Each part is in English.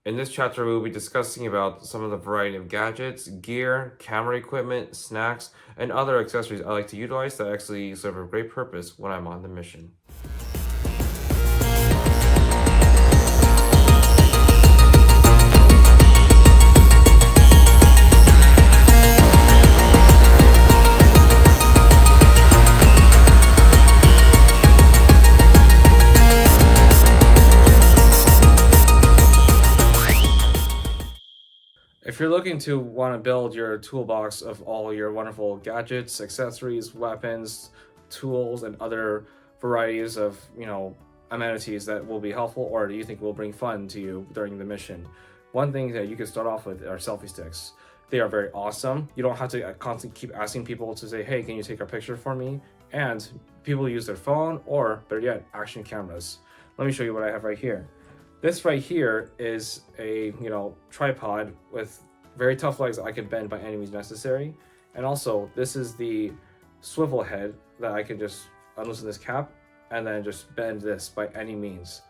In this chapter, we will be discussing about some of the variety of gadgets, gear, camera equipment, snacks, and other accessories I like to utilize that actually serve a great purpose when I'm on the mission. If you're looking to want to build your toolbox of all your wonderful gadgets, accessories, weapons, tools, and other varieties of, amenities that will be helpful or do you think will bring fun to you during the mission, one thing that you can start off with are selfie sticks. They are very awesome. You don't have to constantly keep asking people to say, hey, can you take a picture for me? And people use their phone or, better yet, action cameras. Let me show you what I have right here. This right here is a tripod with very tough legs that I can bend by any means necessary. And also this is the swivel head that I can just unloosen this cap and then just bend this by any means.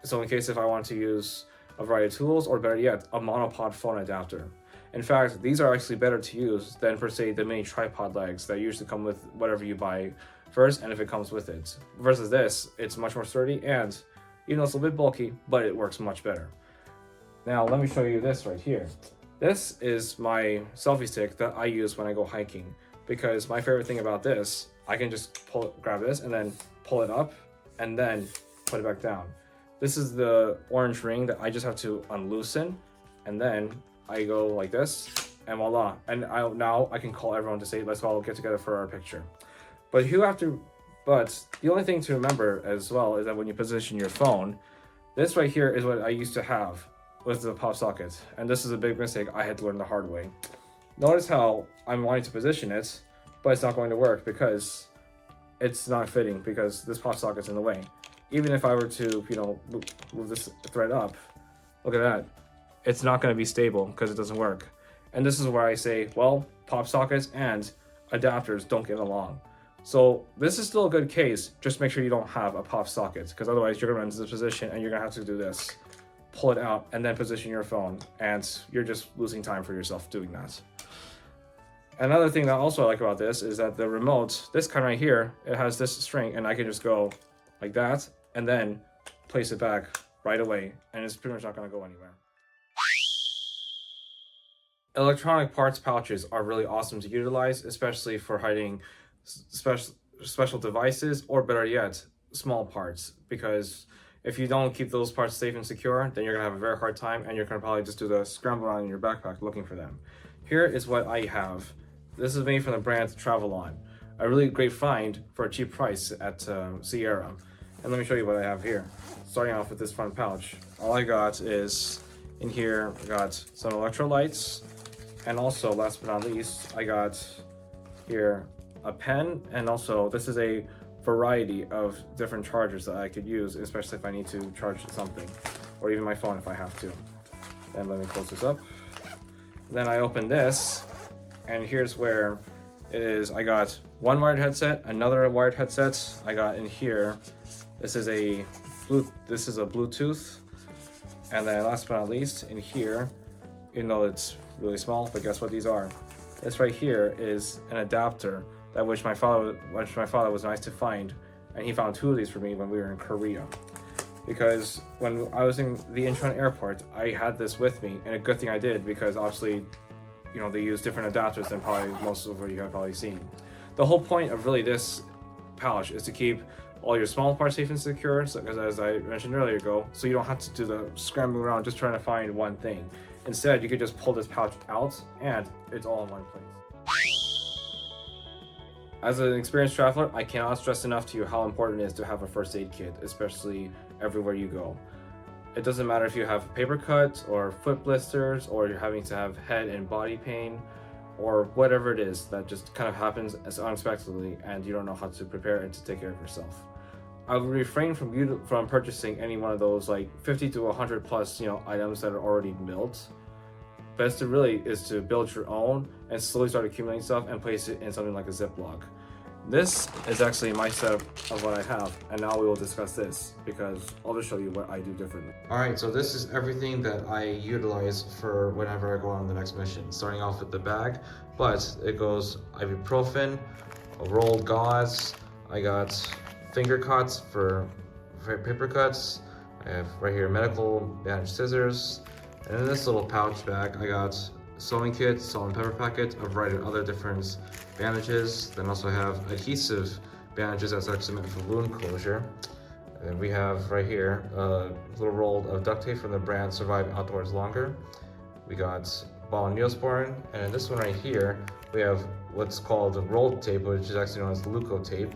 So in case if I want to use a variety of tools or better yet, a monopod phone adapter. In fact, these are actually better to use than per se the mini tripod legs that usually come with whatever you buy first and if it comes with it. Versus this, it's much more sturdy and even though it's a little bit bulky, but it works much better. Now let me show you this right here. This is my selfie stick that I use when I go hiking because my favorite thing about this, I can just grab this and then pull it up and then put it back down. This is the orange ring that I just have to unloosen and then I go like this and voila. And now I can call everyone to say, let's all get together for our picture. But the only thing to remember as well is that when you position your phone, this right here is what I used to have with the pop socket. And this is a big mistake I had to learn the hard way. Notice how I'm wanting to position it, but it's not going to work because it's not fitting because this pop socket's in the way. Even if I were to, move this thread up, look at that. It's not going to be stable because it doesn't work. And this is where I say, well, pop sockets and adapters don't get along. So this is still a good case, just make sure you don't have a pop socket because otherwise you're gonna run into this position and you're gonna have to do this. Pull it out and then position your phone and you're just losing time for yourself doing that. Another thing that also I like about this is that the remote, this kind right here, it has this string and I can just go like that and then place it back right away and it's pretty much not gonna go anywhere. Electronic parts pouches are really awesome to utilize, especially for hiding special devices or better yet small parts, because if you don't keep those parts safe and secure then you're gonna have a very hard time and you're gonna probably just do the scramble around in your backpack looking for them. Here is what I have. This is made from the brand Travel On, a really great find for a cheap price at Sierra. And let me show you what I have here. Starting off with this front pouch, all I got is in here I got some electrolytes and also last but not least I got here a pen, and also this is a variety of different chargers that I could use, especially if I need to charge something, or even my phone if I have to. Then let me close this up. Then I open this, and here's where it is. I got one wired headset, another wired headset. I got in here. This is a Bluetooth, and then last but not least, in here, even though it's really small, but guess what these are? This right here is an adapter that which my father was nice to find, and he found two of these for me when we were in Korea. Because when I was in the Incheon airport, I had this with me, and a good thing I did because obviously, they use different adapters than probably most of what you have probably seen. The whole point of really this pouch is to keep all your small parts safe and secure, so, as I mentioned earlier ago, so you don't have to do the scrambling around just trying to find one thing. Instead, you could just pull this pouch out, and it's all in one place. As an experienced traveler, I cannot stress enough to you how important it is to have a first aid kit, especially everywhere you go. It doesn't matter if you have paper cuts or foot blisters or you're having to have head and body pain or whatever it is that just kind of happens as unexpectedly and you don't know how to prepare and to take care of yourself. I would refrain from purchasing any one of those like 50 to 100 plus items that are already built. Best to really is to build your own and slowly start accumulating stuff and place it in something like a Ziploc. This is actually my setup of what I have, and now we will discuss this because I'll just show you what I do differently. Alright, so this is everything that I utilize for whenever I go on the next mission. Starting off with the bag, but it goes ibuprofen, rolled gauze, I got finger cuts for paper cuts, I have right here medical bandage scissors, and in this little pouch bag I got sewing kit, salt and pepper packet, a variety of other different bandages. Then also have adhesive bandages that's actually meant for wound closure. And then we have right here a little roll of duct tape from the brand Survive Outdoors Longer. We got ball and Neosporin, and in this one right here, we have what's called rolled tape, which is actually known as Leuco tape.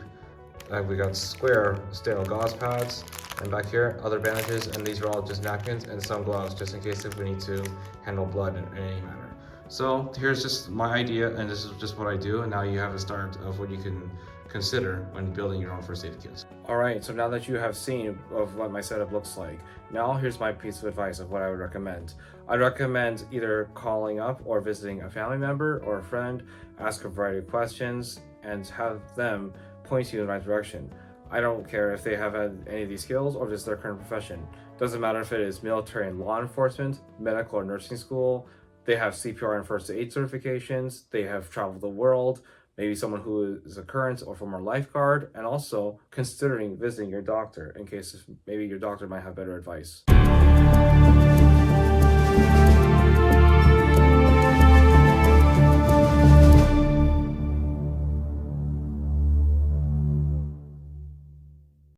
We got square sterile gauze pads, and back here, other bandages, and these are all just napkins and some gloves, just in case if we need to handle blood in any manner. So here's just my idea, and this is just what I do, and now you have a start of what you can consider when building your own first aid kits. Alright, so now that you have seen of what my setup looks like, now here's my piece of advice of what I would recommend. I'd recommend either calling up or visiting a family member or a friend, ask a variety of questions, and have them point you in the right direction. I don't care if they have had any of these skills or just their current profession. Doesn't matter if it is military and law enforcement, medical or nursing school, they have CPR and first aid certifications, they have traveled the world, maybe someone who is a current or former lifeguard, and also considering visiting your doctor in case maybe your doctor might have better advice.